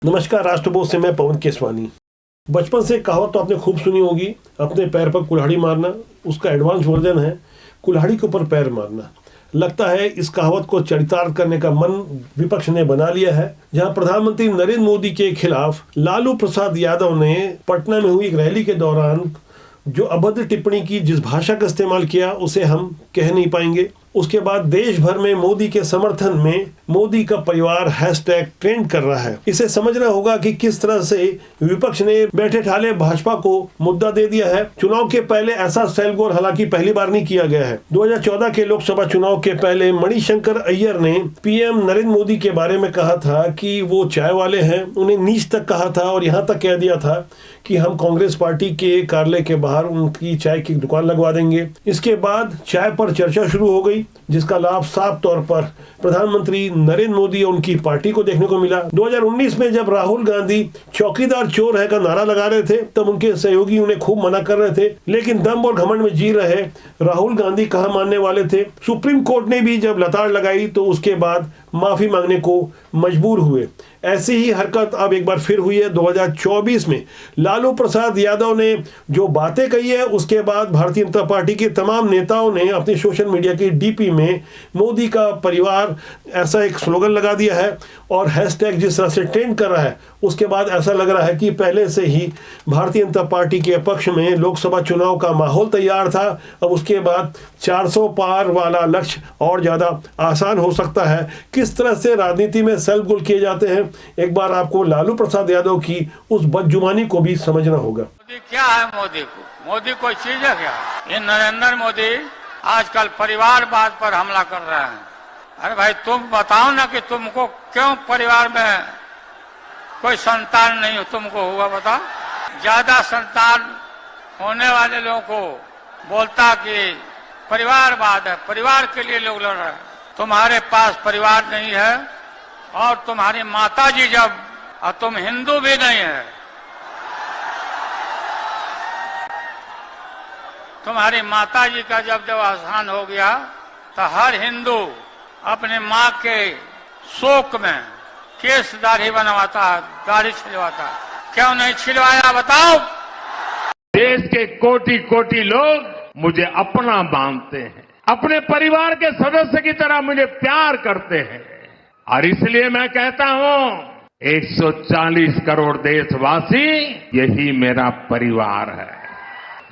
नमस्कार, राष्ट्रबोध से मैं पवन केसवानी। बचपन से कहावत तो आपने खूब सुनी होगी, अपने पैर पर कुल्हाड़ी मारना। उसका एडवांस वर्जन है कुल्हाड़ी के ऊपर पैर मारना। लगता है इस कहावत को चरितार्थ करने का मन विपक्ष ने बना लिया है। जहां प्रधानमंत्री नरेंद्र मोदी के खिलाफ लालू प्रसाद यादव ने पटना में हुई एक रैली के दौरान जो अभद्र टिप्पणी की, जिस भाषा का इस्तेमाल किया, उसे हम कह नहीं पाएंगे। उसके बाद देश भर में मोदी के समर्थन में मोदी का परिवार हैशटैग ट्रेंड कर रहा है। इसे समझना होगा कि किस तरह से विपक्ष ने बैठे ठाले भाजपा को मुद्दा दे दिया है। चुनाव के पहले ऐसा सेल्फगोल हालांकि पहली बार नहीं किया गया है। 2014 के लोकसभा चुनाव के पहले मणिशंकर अय्यर ने पीएम नरेंद्र मोदी के बारे में कहा था कि वो चाय वाले हैं। उन्हें नीच तक कहा था और यहाँ तक कह दिया था कि हम कांग्रेस पार्टी के कार्यालय के बाहर उनकी चाय की दुकान लगवा देंगे। इसके बाद चाय पर चर्चा शुरू हो गई, जिसका लाभ साफ तौर पर प्रधानमंत्री नरेंद्र मोदी और उनकी पार्टी को देखने को मिला। 2019 में जब राहुल गांधी चौकीदार चोर है का नारा लगा रहे थे, तब उनके सहयोगी उन्हें खूब मना कर रहे थे, लेकिन दम और घमंड में जी रहे राहुल गांधी कहां मानने वाले थे। सुप्रीम कोर्ट ने भी जब लताड़ लगाई तो उसके बाद माफी मांगने को मजबूर हुए। ऐसी ही हरकत अब एक बार फिर हुई है 2024 में। लालू प्रसाद यादव ने जो बातें कही है, उसके बाद भारतीय जनता पार्टी के तमाम नेताओं ने अपनी सोशल मीडिया की डीपी में मोदी का परिवार ऐसा एक स्लोगन लगा दिया है और हैशटैग जिस तरह से ट्रेंड कर रहा है, उसके बाद ऐसा लग रहा है कि पहले से ही भारतीय जनता पार्टी के पक्ष में लोकसभा चुनाव का माहौल तैयार था। अब उसके बाद 400 पार वाला लक्ष्य और ज्यादा आसान हो सकता है। किस तरह से राजनीति में सेल्फ गोल किए जाते हैं, एक बार आपको लालू प्रसाद यादव की उस बदजुबानी को भी समझना होगा। मोदी क्या है? मोदी कोई चीज है क्या? ये नरेंद्र मोदी आजकल परिवारवाद पर हमला कर रहे हैं। अरे भाई, तुम बताओ ना कि तुमको क्यों परिवार में कोई संतान नहीं हो, तुमको हुआ बताओ। ज्यादा संतान होने वाले लोगों को बोलता कि परिवारवाद है, परिवार के लिए लोग लड़ रहे हैं। तुम्हारे पास परिवार नहीं है और तुम्हारी माताजी जब, और तुम हिंदू भी नहीं है, तुम्हारी माताजी का जब अवसान हो गया तो हर हिंदू अपने माँ के शोक में केस दाढ़ी बनवाता है, दाढ़ी छिलवाता है। क्यों नहीं छिलवाया बताओ? देश के कोटि कोटि लोग मुझे अपना मानते हैं, अपने परिवार के सदस्य की तरह मुझे प्यार करते हैं, और इसलिए मैं कहता हूं 140 करोड़ देशवासी यही मेरा परिवार है।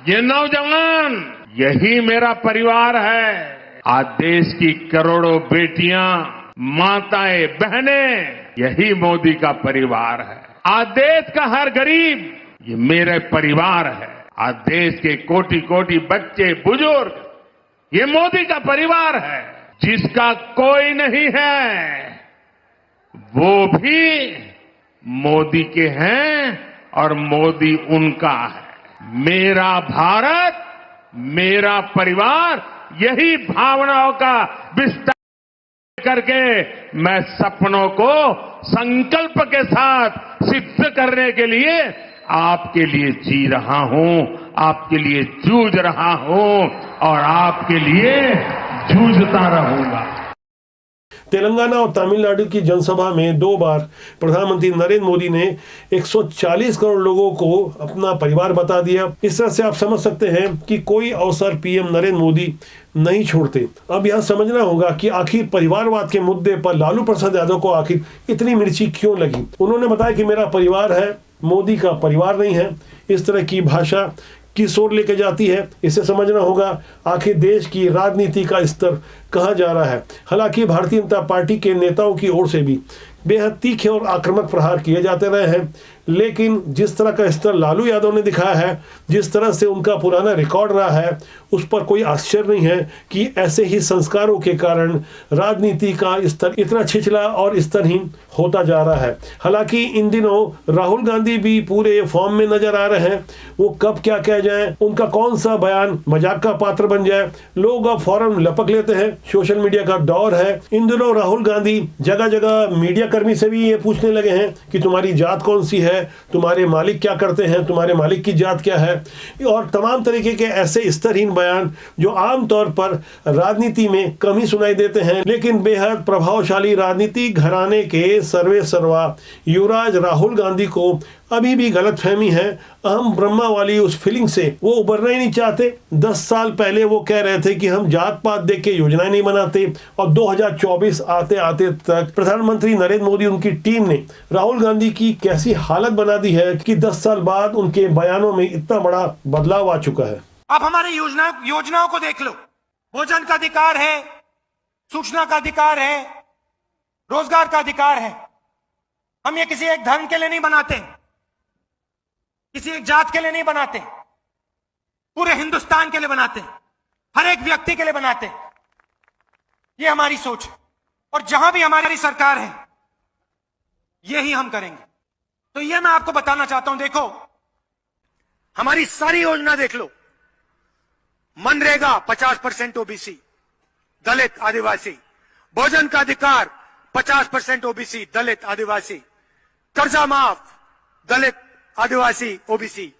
ये नौजवान यही मेरा परिवार है। आज देश की करोड़ों बेटियां, माताएं, बहनें, यही मोदी का परिवार है। आज देश का हर गरीब ये मेरे परिवार है। आज देश के कोटि कोटि बच्चे, बुजुर्ग, ये मोदी का परिवार है। जिसका कोई नहीं है वो भी मोदी के हैं और मोदी उनका है। मेरा भारत, मेरा परिवार, यही भावनाओं का विस्तार करके मैं सपनों को संकल्प के साथ सिद्ध करने के लिए आपके लिए जी रहा हूं, आपके लिए जूझ रहा हूं और आपके लिए जूझता रहूंगा। तेलंगाना और तमिलनाडु की जनसभा में 2 बार प्रधानमंत्री नरेंद्र मोदी ने 140 करोड़ लोगों को अपना परिवार बता दिया। इस तरह से आप समझ सकते हैं कि कोई अवसर पीएम नरेंद्र मोदी नहीं छोड़ते। अब यह समझना होगा कि आखिर परिवारवाद के मुद्दे पर लालू प्रसाद यादव को आखिर इतनी मिर्ची क्यों लगी। उन्होंने बताया कि मेरा परिवार है, मोदी का परिवार नहीं है। इस तरह की भाषा किस ओर लेके जाती है, इसे समझना होगा। आखिर देश की राजनीति का स्तर कहां जा रहा है। हालांकि भारतीय जनता पार्टी के नेताओं की ओर से भी बेहद तीखे और आक्रामक प्रहार किए जाते रहे हैं, लेकिन जिस तरह का स्तर लालू यादव ने दिखाया है, जिस तरह से उनका पुराना रिकॉर्ड रहा है, उस पर कोई आश्चर्य नहीं है कि ऐसे ही संस्कारों के कारण राजनीति का स्तर इतना छिछला और स्तरहीन होता जा रहा है। हालांकि इन दिनों राहुल गांधी भी पूरे फॉर्म में नजर आ रहे हैं। वो कब क्या कह जाएं, उनका कौन सा बयान मजाक का पात्र बन जाए, लोग अब फौरन लपक लेते हैं। सोशल मीडिया का दौर है। इन दिनों राहुल गांधी जगह जगह मीडिया कर्मी से भी ये पूछने लगे हैं कि तुम्हारी जात कौन सी है, है, तुम्हारे मालिक क्या करते हैं, तुम्हारे मालिक की जात क्या है, और तमाम तरीके के ऐसे स्तरहीन बयान जो आमतौर पर राजनीति में कम ही सुनाई देते हैं, लेकिन बेहद प्रभावशाली राजनीतिक घराने के सर्वे सर्वा युवराज राहुल गांधी को अभी भी गलतफहमी है, अहम ब्रह्मा वाली उस फीलिंग से वो उबरना ही नहीं चाहते। 10 साल पहले वो कह रहे थे कि हम जात पात देख के योजनाएं नहीं बनाते, और 2024 आते आते तक प्रधानमंत्री नरेंद्र मोदी उनकी टीम ने राहुल गांधी की कैसी हालत बना दी है कि 10 साल बाद उनके बयानों में इतना बड़ा बदलाव आ चुका है। आप हमारे योजनाओं को देख लो। भोजन का अधिकार है, सूचना का अधिकार है, रोजगार का अधिकार है। हम ये किसी एक धर्म के लिए नहीं बनाते, किसी एक जात के लिए नहीं बनाते, पूरे हिंदुस्तान के लिए बनाते, हर एक व्यक्ति के लिए बनाते। ये हमारी सोच है, और जहां भी हमारी सरकार है यही हम करेंगे। तो ये मैं आपको बताना चाहता हूं, देखो हमारी सारी योजना देख लो। मनरेगा 50% ओबीसी, दलित आदिवासी। भोजन का अधिकार 50% ओबीसी, दलित आदिवासी। कर्जा माफ, दलित आदिवासी ओबीसी।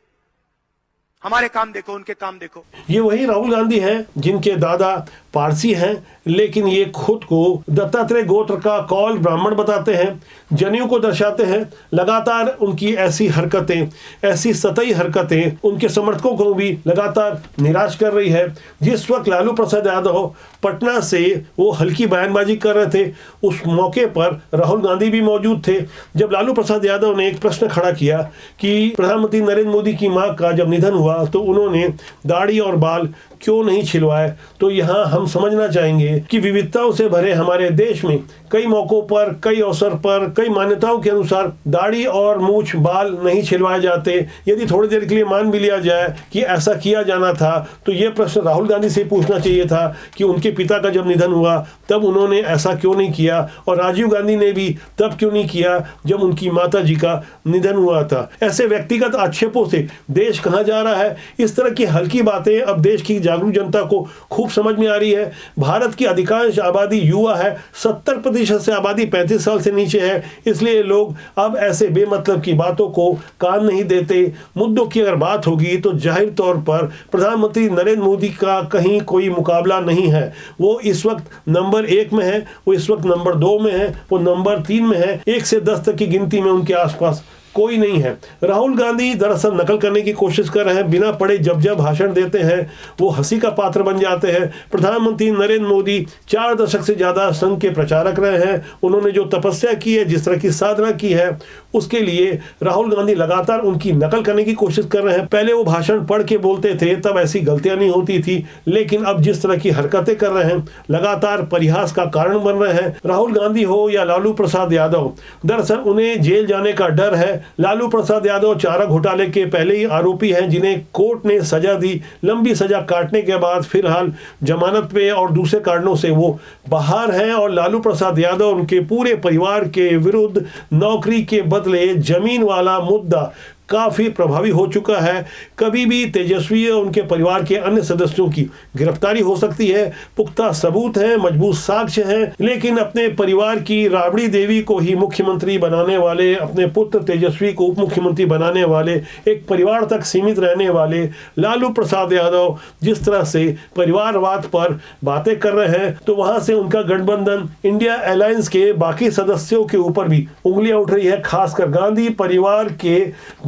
हमारे काम देखो, उनके काम देखो। ये वही राहुल गांधी हैं जिनके दादा पारसी हैं, लेकिन ये खुद को दत्तात्रेय गोत्र का कौल ब्राह्मण बताते हैं, जनेऊ को दर्शाते हैं। लगातार उनकी ऐसी हरकतें, ऐसी सतही हरकतें उनके समर्थकों को भी लगातार निराश कर रही है। जिस वक्त लालू प्रसाद यादव पटना से वो हल्की बयानबाजी कर रहे थे, उस मौके पर राहुल गांधी भी मौजूद थे। जब लालू प्रसाद यादव ने एक प्रश्न खड़ा किया कि प्रधानमंत्री नरेंद्र मोदी की मां का जब निधन हुआ तो उन्होंने दाढ़ी और बाल क्यों नहीं छिलवाए, तो यहाँ हम समझना चाहेंगे कि विविधताओं से भरे हमारे देश में कई मौकों पर, कई अवसर पर, कई मान्यताओं के अनुसार दाढ़ी और मूछ बाल नहीं छिलवाए जाते। यदि थोड़ी देर के लिए मान भी लिया जाए कि ऐसा किया जाना था, तो ये प्रश्न राहुल गांधी से पूछना चाहिए था कि उनके पिता का जब निधन हुआ तब उन्होंने ऐसा क्यों नहीं किया, और राजीव गांधी ने भी तब क्यों नहीं किया जब उनकी माता जी का निधन हुआ था। ऐसे व्यक्तिगत आक्षेपों से देश कहाँ जा रहा है? इस तरह की हल्की बातें अब देश की जागरूक जनता को खूब समझ में आ रही है। भारत की अधिकांश आबादी युवा है, 70% से आबादी 35 साल से नीचे है, इसलिए लोग अब ऐसे बेमतलब की बातों को कान नहीं देते। मुद्दों की अगर बात होगी तो जाहिर तौर पर प्रधानमंत्री नरेंद्र मोदी का कहीं कोई मुकाबला नहीं है। वो इस वक्त नंबर 1 में है, वो इस वक्त नंबर 2 में है, वो नंबर 3 में है। 1 से 10 तक की गिनती में उनके आसपास कोई नहीं है। राहुल गांधी दरअसल नकल करने की कोशिश कर रहे हैं। बिना पढ़े जब जब भाषण देते हैं वो हंसी का पात्र बन जाते हैं। प्रधानमंत्री नरेंद्र मोदी 4 दशक से ज्यादा संघ के प्रचारक रहे हैं। उन्होंने जो तपस्या की है, जिस तरह की साधना की है, उसके लिए राहुल गांधी लगातार उनकी नकल करने की कोशिश कर रहे हैं। पहले वो भाषण पढ़ के बोलते थे, तब ऐसी गलतियां नहीं होती थी, लेकिन अब जिस तरह की हरकतें कर रहे हैं, लगातार परिहास का कारण बन रहे हैं। राहुल गांधी हो या लालू प्रसाद यादव, दरअसल उन्हें जेल जाने का डर है। लालू प्रसाद यादव चारा घोटाले के पहले ही आरोपी हैं, जिन्हें कोर्ट ने सजा दी। लंबी सजा काटने के बाद फिलहाल जमानत पे और दूसरे कारणों से वो बाहर हैं, और लालू प्रसाद यादव उनके पूरे परिवार के विरुद्ध नौकरी के बदले जमीन वाला मुद्दा काफी प्रभावी हो चुका है। कभी भी तेजस्वी और उनके परिवार के अन्य सदस्यों की गिरफ्तारी हो सकती है। पुख्ता सबूत हैं, मजबूत साक्ष्य हैं, लेकिन अपने परिवार की राबड़ी देवी को ही मुख्यमंत्री बनाने वाले, अपने पुत्र तेजस्वी को उप मुख्यमंत्री बनाने वाले, एक परिवार तक सीमित रहने वाले लालू प्रसाद यादव जिस तरह से परिवारवाद पर बातें कर रहे हैं, तो वहां से उनका गठबंधन इंडिया अलायंस के बाकी सदस्यों के ऊपर भी उंगलियां उठ रही है। खासकर गांधी परिवार के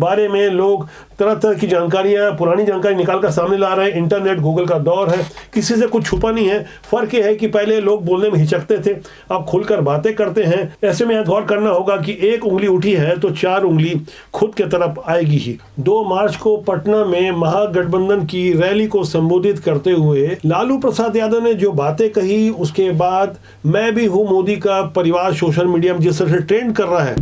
बारे में लोग तरह तरह की जानकारियां, पुरानी जानकारी निकालकर सामने ला रहे हैं। इंटरनेट, गूगल का दौर है, किसी से कुछ छुपा नहीं है। फर्क यह है कि पहले लोग बोलने में हिचकते थे, अब खुलकर बातें करते हैं। ऐसे में यह गौर करना होगा कि एक उंगली उठी है तो 4 उंगली खुद के तरफ आएगी ही। 2 मार्च को पटना में महागठबंधन की रैली को संबोधित करते हुए लालू प्रसाद यादव ने जो बातें कही, उसके बाद मैं भी हूं मोदी का परिवार सोशल मीडिया में जिस तरह से ट्रेंड कर रहा है,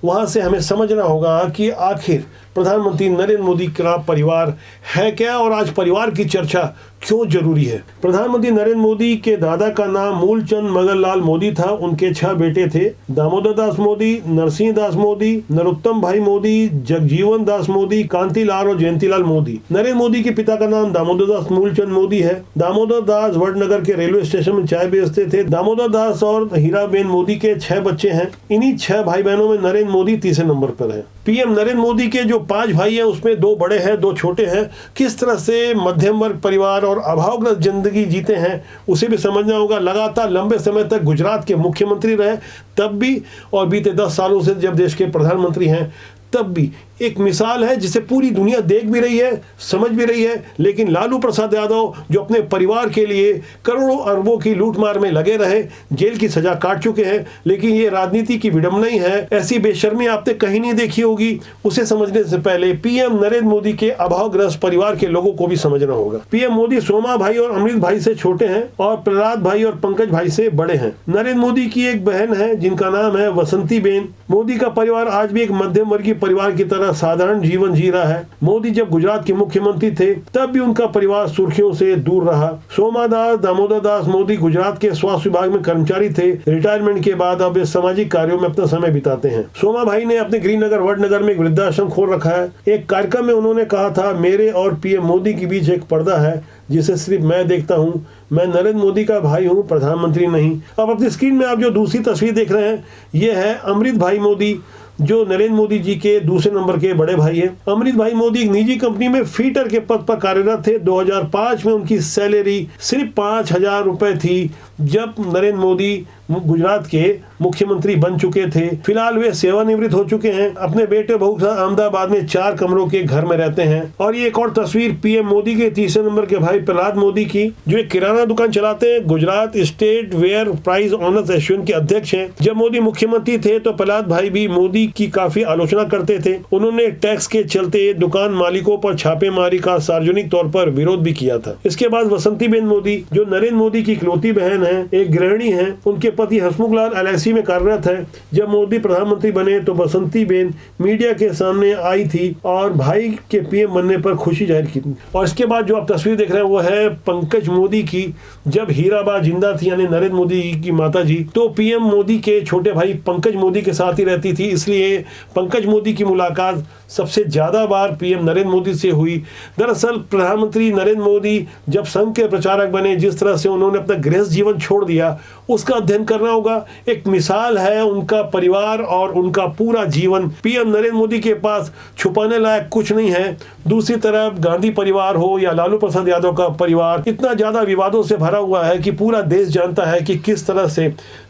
वहां से हमें समझना होगा कि आखिर प्रधानमंत्री नरेंद्र मोदी का परिवार है क्या, और आज परिवार की चर्चा क्यों जरूरी है। प्रधानमंत्री नरेंद्र मोदी के दादा का नाम मूलचंद मगनलाल मोदी था। उनके 6 बेटे थे, दामोदर दास मोदी, नरसिंह दास मोदी, नरोत्तम भाई मोदी, जगजीवन दास मोदी, कांतिलाल और जयंतीलाल मोदी। नरेंद्र मोदी के पिता का नाम दामोदर दास मूलचंद मोदी है। दामोदर दास वडनगर के रेलवे स्टेशन में चाय बेचते थे। दामोदर दास और हीराबेन मोदी के 6 बच्चे हैं। इन्हीं 6 भाई बहनों में नरेंद्र नरेंद्र मोदी तीसरे नंबर पर है। पीएम नरेंद्र मोदी के जो 5 भाई हैं उसमें 2 बड़े हैं, 2 छोटे हैं। किस तरह से मध्यम वर्ग परिवार और अभावग्रस्त जिंदगी जीते हैं उसे भी समझना होगा। लगातार लंबे समय तक गुजरात के मुख्यमंत्री रहे तब भी, और बीते 10 सालों से जब देश के प्रधानमंत्री हैं तब भी। एक मिसाल है जिसे पूरी दुनिया देख भी रही है, समझ भी रही है। लेकिन लालू प्रसाद यादव जो अपने परिवार के लिए करोड़ों अरबों की लूटमार में लगे रहे, जेल की सजा काट चुके हैं, लेकिन ये राजनीति की विडंबना ही है। ऐसी बेशर्मी आपने कहीं नहीं देखी होगी। उसे समझने से पहले पीएम नरेंद्र मोदी के अभावग्रस्त परिवार के लोगों को भी समझना होगा। पीएम मोदी सोमा भाई और अमृत भाई से छोटे हैं और प्रहलाद भाई और पंकज भाई से बड़े हैं। नरेंद्र मोदी की एक बहन है जिनका नाम है वसंती बेन। मोदी का परिवार आज भी एक मध्यम वर्गीय परिवार की तरह साधारण जीवन जी रहा है। मोदी जब गुजरात के मुख्यमंत्री थे तब भी उनका परिवार सुर्खियों से दूर रहा। सोमा दास दामोदर दास मोदी गुजरात के स्वास्थ्य विभाग में कर्मचारी थे। रिटायरमेंट के बाद अब सामाजिक कार्यों में अपना समय बिताते हैं। सोमा भाई ने अपने गृहनगर वडनगर में एक वृद्धाश्रम खोल रखा है। एक कार्यक्रम में उन्होंने कहा था, मेरे और पीएम मोदी के बीच एक पर्दा है जिसे सिर्फ मैं देखता हूँ। मैं नरेंद्र मोदी का भाई हूँ, प्रधानमंत्री नहीं। अब अपनी स्क्रीन में आप जो दूसरी तस्वीर देख रहे हैं ये है अमृत भाई मोदी, जो नरेंद्र मोदी जी के दूसरे नंबर के बड़े भाई हैं। अमृत भाई मोदी एक निजी कंपनी में फीटर के पद पर कार्यरत थे। 2005 में उनकी सैलरी सिर्फ 5,000 रुपए थी जब नरेंद्र मोदी गुजरात के मुख्यमंत्री बन चुके थे। फिलहाल वे सेवानिवृत्त हो चुके हैं। अपने बेटे बहू के साथ अहमदाबाद में 4 कमरों के घर में रहते हैं। और ये एक और तस्वीर पीएम मोदी के तीसरे नंबर के भाई प्रहलाद मोदी की, जो एक किराना दुकान चलाते हैं। Gujarat state fair price owners association के अध्यक्ष हैं। जब मोदी मुख्यमंत्री थे तो प्रहलाद भाई भी मोदी की काफी आलोचना करते थे। उन्होंने टैक्स के चलते दुकान मालिकों पर छापेमारी का सार्वजनिक तौर पर विरोध भी किया था। इसके बाद वसंती बेन मोदी, जो नरेंद्र मोदी की इकलौती बहन है, एक गृहिणी है। उनके पति हसमुख लाल LIC में कार्यरत है। जब मोदी प्रधानमंत्री बने तो बसंती बेन मीडिया के सामने आई थी और भाई के पीएम बनने पर खुशी जाहिर की। और इसके बाद जो आप तस्वीर देख रहे हैं वो है पंकज मोदी की। जब हीराबा जिंदा थी यानी नरेंद्र मोदी की माता जी, तो पीएम मोदी के छोटे भाई पंकज मोदी के साथ ही रहती थी। इसलिए पंकज मोदी की मुलाकात सबसे ज्यादा बार पीएम नरेंद्र मोदी से हुई। दरअसल प्रधानमंत्री नरेंद्र मोदी जब संघ के प्रचारक बने, जिस तरह से उन्होंने अपना गृहस्थ जीवन छोड़ दिया उसका अध्ययन करना होगा। एक मिसाल है उनका परिवार और उनका पूरा जीवन। पीएम नरेंद्र मोदी के पास छुपाने लायक कुछ नहीं है। दूसरी तरफ गांधी परिवार हो या लालू प्रसाद यादव का परिवार इतना ज्यादा विवादों से भरा हुआ है कि पूरा देश जानता है कि किस तरह से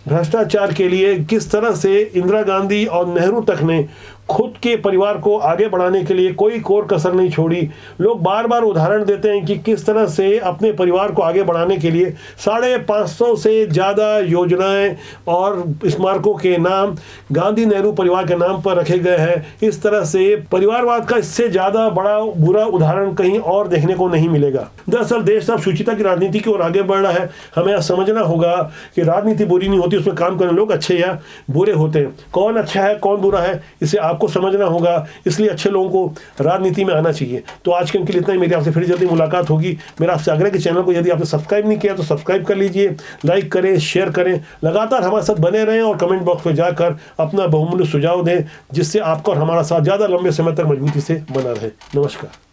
भ्रष्टाचार के लिए किस तरह से इंदिरा गांधी और नेहरू तक ने खुद के परिवार को आगे बढ़ाने के लिए कोई कोर कसर नहीं छोड़ी। लोग बार बार उदाहरण देते हैं कि किस तरह से अपने परिवार को आगे बढ़ाने के लिए 550 से ज़्यादा योजनाएं और स्मारकों के नाम गांधी नेहरू परिवार के नाम पर रखे गए हैं। इस तरह से परिवारवाद का इससे ज़्यादा बड़ा बुरा उदाहरण कहीं और देखने को नहीं मिलेगा। दरअसल देश अब शुचिता की राजनीति की ओर आगे बढ़ रहा है। हमें समझना होगा कि राजनीति बुरी नहीं होती, उसमें काम करने लोग अच्छे या बुरे होते हैं। कौन अच्छा है कौन बुरा है इसे आपको समझना होगा। इसलिए अच्छे लोगों को राजनीति में आना चाहिए। तो आज के लिए इतना ही। मेरी आपसे फिर जल्दी मुलाकात होगी। मेरा आपसे आग्रह कि चैनल को यदि आपने सब्सक्राइब नहीं किया तो सब्सक्राइब कर लीजिए, लाइक करें, शेयर करें, लगातार हमारे साथ बने रहें और कमेंट बॉक्स में जाकर अपना बहुमूल्य सुझाव दें, जिससे आपका और हमारा साथ ज़्यादा लंबे समय तक मजबूती से बना रहे। नमस्कार।